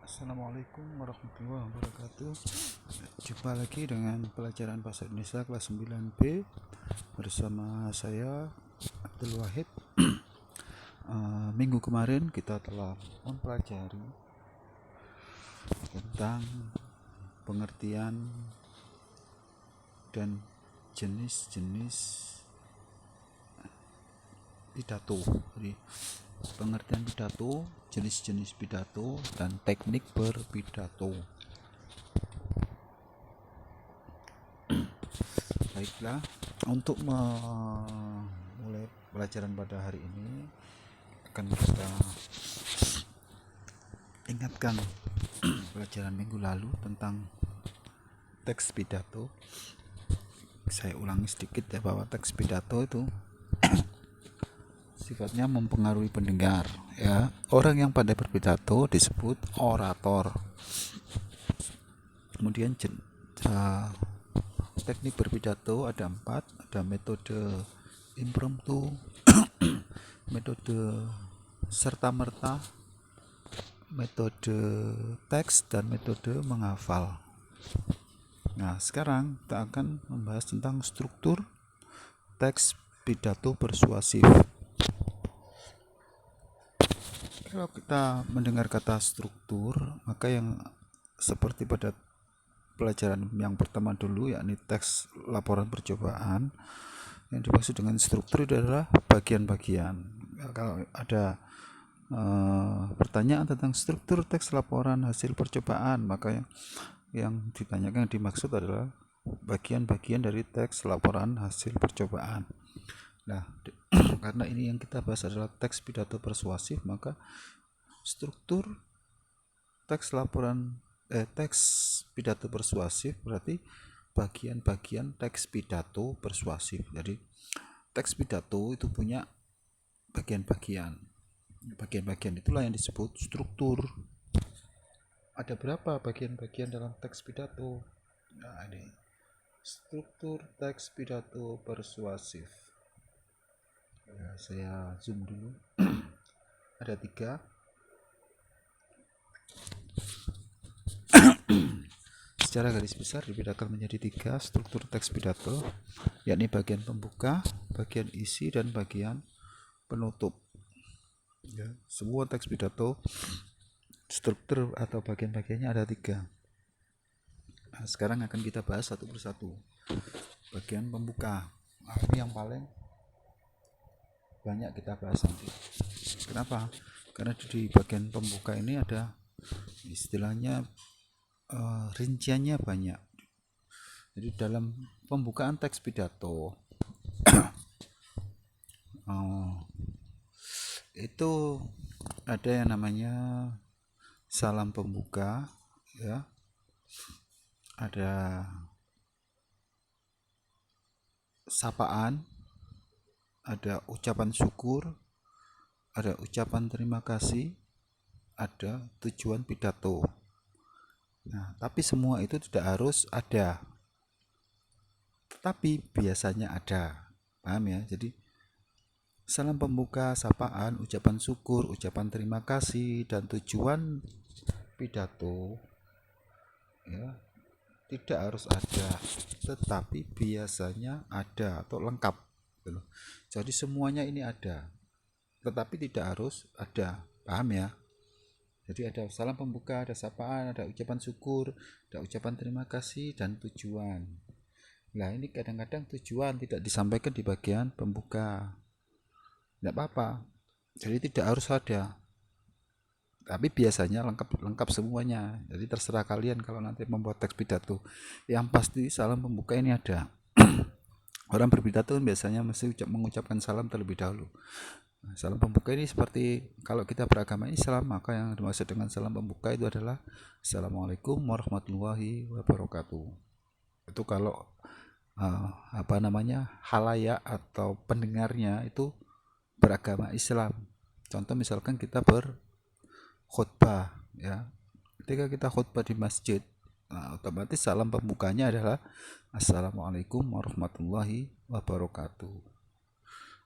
Assalamualaikum warahmatullahi wabarakatuh. Jumpa lagi dengan pelajaran Bahasa Indonesia kelas 9B bersama saya Abdul Wahid. Minggu kemarin kita telah mempelajari tentang pengertian dan jenis-jenis pidato. Jadi pengertian pidato, jenis-jenis pidato, dan teknik berpidato. Baiklah, untuk memulai pelajaran pada hari ini akan kita ingatkan pelajaran minggu lalu tentang teks pidato. Saya ulangi sedikit ya, bahwa teks pidato itu sifatnya mempengaruhi pendengar ya. Orang yang pandai berpidato disebut orator. Kemudian teknik berpidato ada 4, ada metode impromptu, metode serta-merta, metode teks, dan metode menghafal. Nah, sekarang kita akan membahas tentang struktur teks pidato persuasif. Kalau kita mendengar kata struktur, maka yang seperti pada pelajaran yang pertama dulu, yakni teks laporan percobaan, yang dimaksud dengan struktur adalah bagian-bagian. Kalau ada pertanyaan tentang struktur teks laporan hasil percobaan, maka yang ditanyakan, yang dimaksud adalah bagian-bagian dari teks laporan hasil percobaan. Nah, karena ini yang kita bahas adalah teks pidato persuasif, maka struktur teks pidato persuasif berarti bagian-bagian teks pidato persuasif. Jadi teks pidato itu punya bagian-bagian. Bagian-bagian itulah yang disebut struktur. Ada berapa bagian-bagian dalam teks pidato? Nah, ini struktur teks pidato persuasif. Ya, saya zoom dulu. Ada 3. Secara garis besar dibedakan menjadi 3 struktur teks pidato, yakni bagian pembuka, bagian isi, dan bagian penutup. Ya, semua teks pidato struktur atau bagian-bagiannya ada 3. Nah, sekarang akan kita bahas satu persatu. Bagian pembuka, ini yang paling banyak kita bahas nanti. Kenapa? Karena di bagian pembuka ini ada istilahnya rinciannya banyak. Jadi dalam pembukaan teks pidato itu ada yang namanya salam pembuka, ya. Ada sapaan, ada ucapan syukur, ada ucapan terima kasih, ada tujuan pidato. Nah, tapi semua itu tidak harus ada, tetapi biasanya ada. Paham ya? Jadi salam pembuka, sapaan, ucapan syukur, ucapan terima kasih, dan tujuan pidato ya tidak harus ada, tetapi biasanya ada atau lengkap gitu. Jadi semuanya ini ada, tetapi tidak harus ada. Paham ya? Jadi ada salam pembuka, ada sapaan, ada ucapan syukur, ada ucapan terima kasih, dan tujuan. Nah, ini kadang-kadang tujuan tidak disampaikan di bagian pembuka. Tidak apa-apa. Jadi tidak harus ada. Tapi biasanya lengkap semuanya. Jadi terserah kalian kalau nanti membuat teks pidato. Yang pasti salam pembuka ini ada. Orang berpidato biasanya mesti mengucapkan salam terlebih dahulu. Nah, salam pembuka ini seperti kalau kita beragama Islam, maka yang dimaksud dengan salam pembuka itu adalah Assalamualaikum warahmatullahi wabarakatuh. Itu kalau halayak atau pendengarnya itu beragama Islam. Contoh misalkan kita berkhutbah ya. Ketika kita khutbah di masjid, otomatis salam pembukanya adalah Assalamualaikum warahmatullahi wabarakatuh.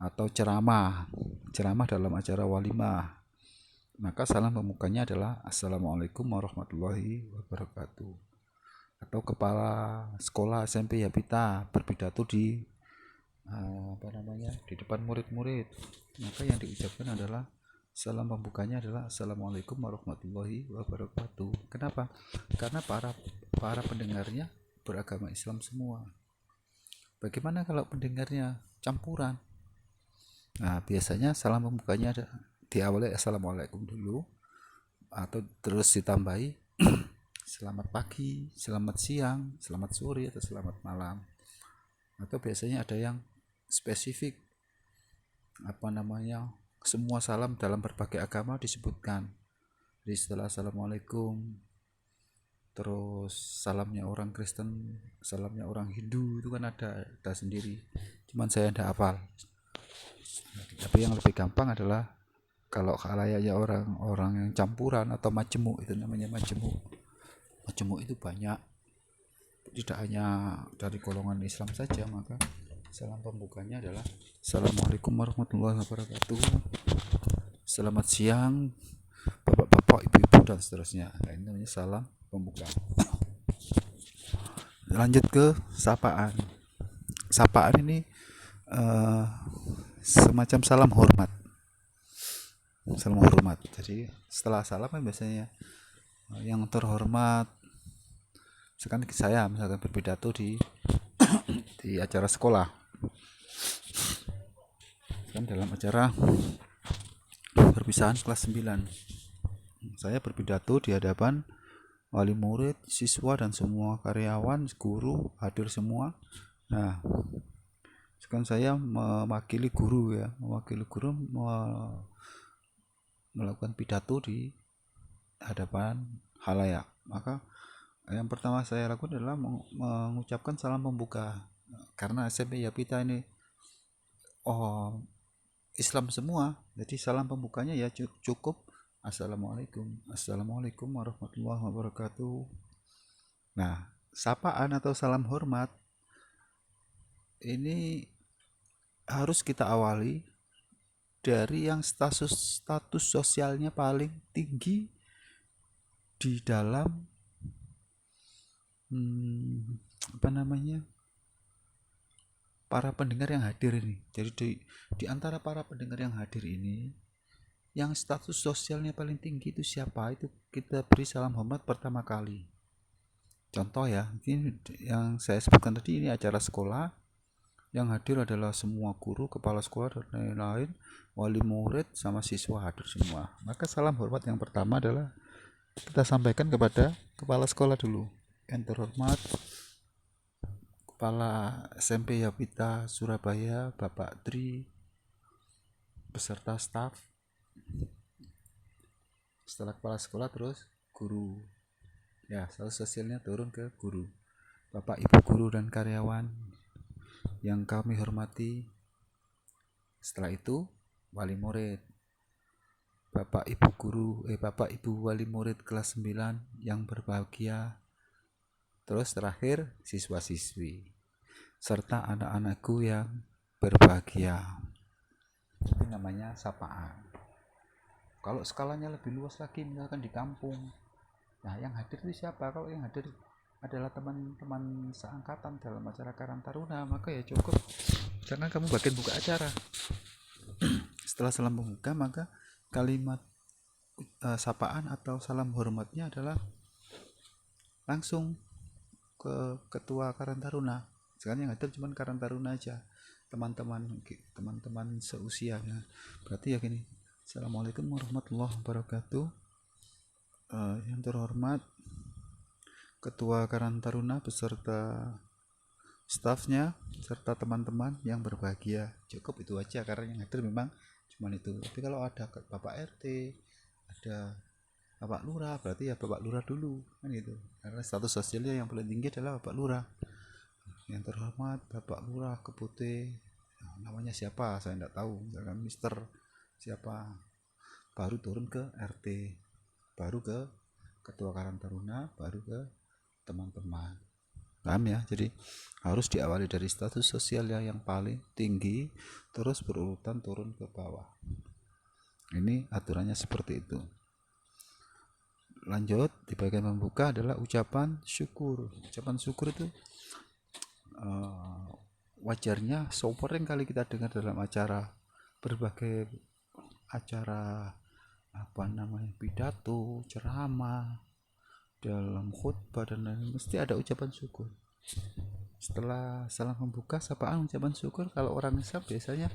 Atau ceramah dalam acara walimah, maka salam pembukanya adalah Assalamualaikum warahmatullahi wabarakatuh. Atau kepala sekolah SMP Yapita berpidato di di depan murid-murid, maka yang diucapkan adalah salam pembukanya adalah Assalamualaikum warahmatullahi wabarakatuh. Kenapa? Karena para pendengarnya beragama Islam semua. Bagaimana kalau pendengarnya campuran? Nah, biasanya salam pembukanya ada diawali Assalamualaikum dulu, atau terus ditambahi selamat pagi, selamat siang, selamat sore, atau selamat malam. Atau biasanya ada yang spesifik, semua salam dalam berbagai agama disebutkan. Jadi setelah Assalamualaikum, terus salamnya orang Kristen, salamnya orang Hindu, itu kan ada sendiri. Cuman saya tidak hafal. Tapi yang lebih gampang adalah kalau kalayanya orang-orang yang campuran atau majemuk, itu namanya majemuk. Majemuk itu banyak, tidak hanya dari golongan Islam saja, maka salam pembukanya adalah Assalamualaikum warahmatullahi wabarakatuh, selamat siang bapak-bapak, ibu-ibu, dan seterusnya. Nah, ini namanya salam pembuka. Lanjut ke sapaan. Sapaan ini semacam salam hormat. Salam hormat. Jadi setelah salam kan biasanya yang terhormat, misalkan saya berpidato di acara sekolah, kan dalam acara perpisahan kelas 9, saya berpidato di hadapan wali murid, siswa, dan semua karyawan, guru hadir semua. Nah, sekarang saya mewakili guru melakukan pidato di hadapan halayak. Maka yang pertama saya lakukan adalah mengucapkan salam pembuka, karena SMP Yapita ini Islam semua, jadi salam pembukanya ya cukup Assalamualaikum warahmatullahi wabarakatuh. Nah, sapaan atau salam hormat ini harus kita awali dari yang status sosialnya paling tinggi di dalam para pendengar yang hadir ini. Jadi di antara para pendengar yang hadir ini, yang status sosialnya paling tinggi itu siapa? Itu kita beri salam hormat pertama kali. Contoh ya, ini yang saya sebutkan tadi, ini acara sekolah, yang hadir adalah semua guru, kepala sekolah, dan lain-lain, wali murid sama siswa hadir semua. Maka salam hormat yang pertama adalah kita sampaikan kepada kepala sekolah dulu. Yang terhormat Kepala SMP Yapita Surabaya, Bapak Tri, beserta staf. Setelah kepala sekolah terus guru. Ya, status sosialnya turun ke guru. Bapak Ibu guru dan karyawan yang kami hormati. Setelah itu wali murid, Bapak Ibu wali murid kelas 9 yang berbahagia. Terus terakhir siswa-siswi serta anak-anakku yang berbahagia. Itu namanya sapaan. Kalau skalanya lebih luas lagi, misalkan di kampung, nah yang hadir itu siapa? Kalau yang hadir adalah teman-teman seangkatan dalam acara Karang Taruna, maka ya cukup, jangan kamu bagian buka acara. Setelah salam pembuka, maka kalimat sapaan atau salam hormatnya adalah langsung ke ketua Karang Taruna. Sekarang yang hadir cuma Karang Taruna aja, teman-teman seusia ya. Berarti ya gini, Assalamualaikum warahmatullahi wabarakatuh. Yang terhormat Ketua Karang Taruna beserta stafnya serta teman-teman yang berbahagia. Cukup itu aja, karena yang hadir memang cuma itu. Tapi kalau ada Bapak RT, ada Bapak Lurah, berarti ya Bapak Lurah dulu kan gitu. Karena status sosialnya yang paling tinggi adalah Bapak Lurah. Yang terhormat Bapak Lurah Keputih, namanya siapa saya tidak tahu, misalkan Mister siapa, baru turun ke RT, baru ke Ketua Karang Taruna, baru ke teman-teman. Paham ya? Jadi harus diawali dari status sosialnya yang paling tinggi, terus berurutan turun ke bawah. Ini aturannya seperti itu. Lanjut, di bagian pembuka adalah ucapan syukur. Ucapan syukur itu wajarnya sering kali kita dengar dalam berbagai acara pidato, ceramah, dalam khutbah dan lain-lain, mesti ada ucapan syukur. Setelah salam pembuka, sapaan, ucapan syukur, kalau orang Islam biasanya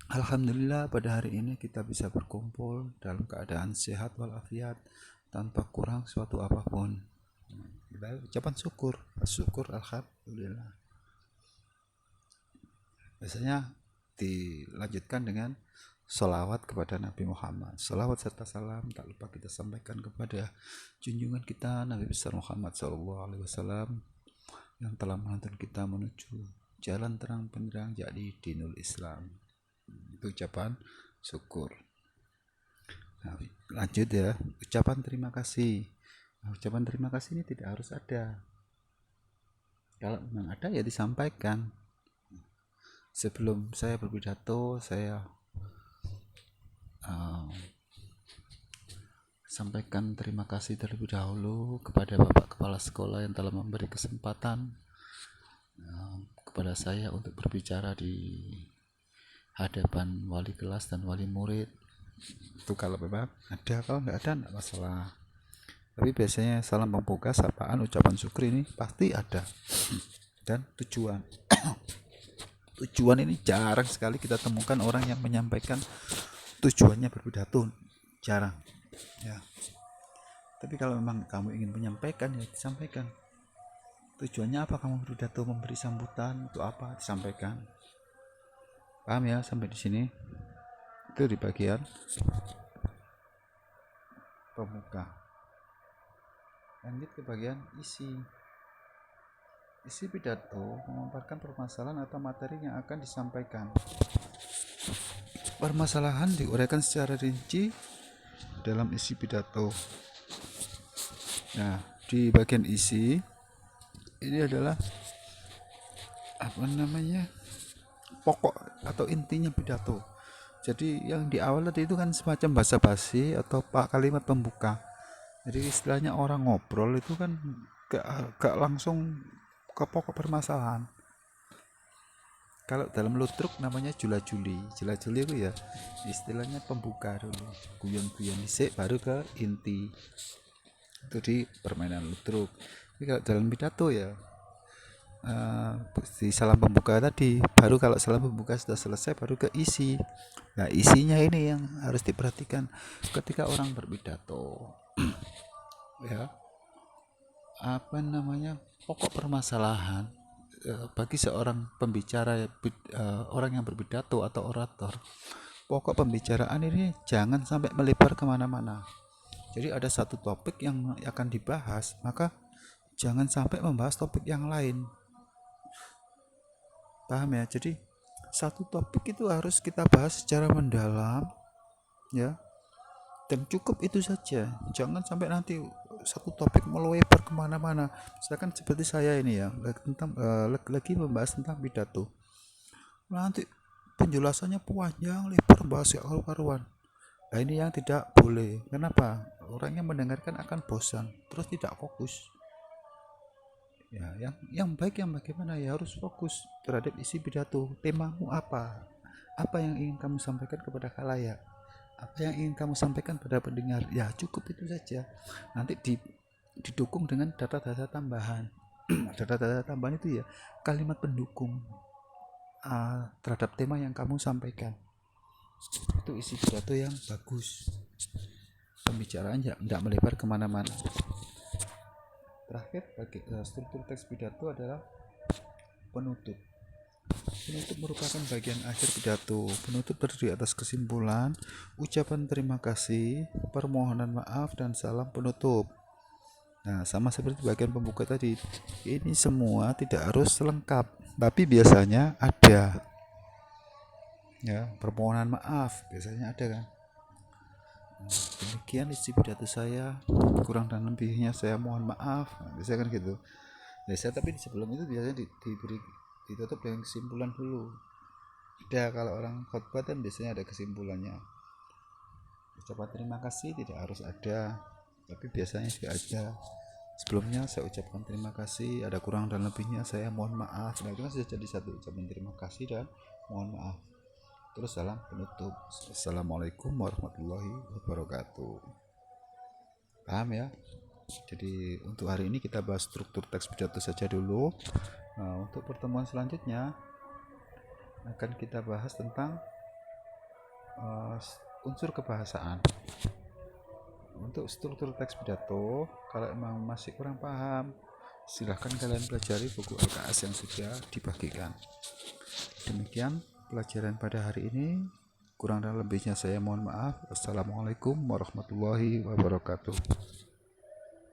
alhamdulillah pada hari ini kita bisa berkumpul dalam keadaan sehat walafiat tanpa kurang suatu apapun. Kita ucapan syukur alhamdulillah. Biasanya dilanjutkan dengan sholawat kepada Nabi Muhammad. Sholawat serta salam tak lupa kita sampaikan kepada junjungan kita Nabi besar Muhammad SAW yang telah menuntun kita menuju jalan terang benderang jadi dinul Islam. Itu ucapan syukur. Nah, lanjut ya, ucapan terima kasih. Nah, ucapan terima kasih ini tidak harus ada. Kalau memang ada ya disampaikan. Sebelum saya berpidato, saya sampaikan terima kasih terlebih dahulu kepada Bapak Kepala Sekolah yang telah memberi kesempatan kepada saya untuk berbicara di hadapan wali kelas dan wali murid. Itu kalau memang ada, kalau nggak ada nggak masalah. Tapi biasanya salam pembuka, sapaan, ucapan syukur ini pasti ada. Dan tujuan ini jarang sekali kita temukan orang yang menyampaikan tujuannya berpidato, jarang ya. Tapi kalau memang kamu ingin menyampaikan ya disampaikan. Tujuannya apa kamu berpidato, memberi sambutan untuk apa, disampaikan. Paham ya sampai di sini? Itu di bagian pembuka. Lanjut ke bagian isi pidato memaparkan permasalahan atau materi yang akan disampaikan. Permasalahan diuraikan secara rinci dalam isi pidato. Nah, di bagian isi ini adalah pokok atau intinya pidato. Jadi yang di awal tadi itu kan semacam basa-basi atau kalimat pembuka. Jadi istilahnya orang ngobrol itu kan gak langsung ke pokok permasalahan. Kalau dalam ludruk namanya jula-juli itu ya istilahnya pembuka dulu, guyon-guyon dhisik baru ke inti. Itu di permainan ludruk. Tapi kalau dalam pidato ya di salam pembuka tadi, baru kalau salam pembuka sudah selesai baru ke isi. Nah, isinya ini yang harus diperhatikan ketika orang berpidato. Ya, pokok permasalahan bagi seorang pembicara, orang yang berpidato atau orator, pokok pembicaraan ini jangan sampai melebar kemana-mana. Jadi ada satu topik yang akan dibahas, maka jangan sampai membahas topik yang lain. Paham ya? Jadi satu topik itu harus kita bahas secara mendalam ya, dan cukup itu saja. Jangan sampai nanti satu topik melebar kemana-mana. Misalkan seperti saya ini ya, lagi membahas tentang pidato, nanti penjelasannya panjang lebar, bahas ya karuan. Nah, ini yang tidak boleh. Kenapa? Orang yang mendengarkan akan bosan, terus tidak fokus. Ya, yang baik yang bagaimana ya, harus fokus terhadap isi pidato. Temamu apa? Apa yang ingin kamu sampaikan kepada khalayak? Apa yang ingin kamu sampaikan pada pendengar? Ya, cukup itu saja. Nanti didukung dengan data-data tambahan. Data-data tambahan itu ya kalimat pendukung terhadap tema yang kamu sampaikan. Itu isi pidato yang bagus. Pembicaraan ya tidak melebar kemana-mana. Terakhir, struktur teks pidato adalah penutup. Penutup merupakan bagian akhir pidato. Penutup terdiri atas kesimpulan, ucapan terima kasih, permohonan maaf, dan salam penutup. Nah, sama seperti bagian pembuka tadi, ini semua tidak harus lengkap, tapi biasanya ada. Ya, permohonan maaf biasanya ada kan. Demikian isi pidato saya, kurang dan lebihnya saya mohon maaf. Nah, biasanya kan gitu. Biasa, tapi sebelum itu biasanya ditutup dengan kesimpulan dulu. Ada, kalau orang khotbah kan biasanya ada kesimpulannya. Ucapan terima kasih tidak harus ada, tapi biasanya juga ada. Sebelumnya saya ucapkan terima kasih, ada kurang dan lebihnya saya mohon maaf. Nah, itu kan sudah jadi satu ucapan terima kasih dan mohon maaf. Terus salam penutup, assalamualaikum warahmatullahi wabarakatuh. Paham ya? Jadi untuk hari ini kita bahas struktur teks pidato saja dulu. Nah, untuk pertemuan selanjutnya akan kita bahas tentang unsur kebahasaan. Untuk struktur teks pidato, kalau emang masih kurang paham, silahkan kalian pelajari buku LKS yang sudah dibagikan. Demikian pelajaran pada hari ini. Kurang dan lebihnya saya mohon maaf. Assalamualaikum warahmatullahi wabarakatuh.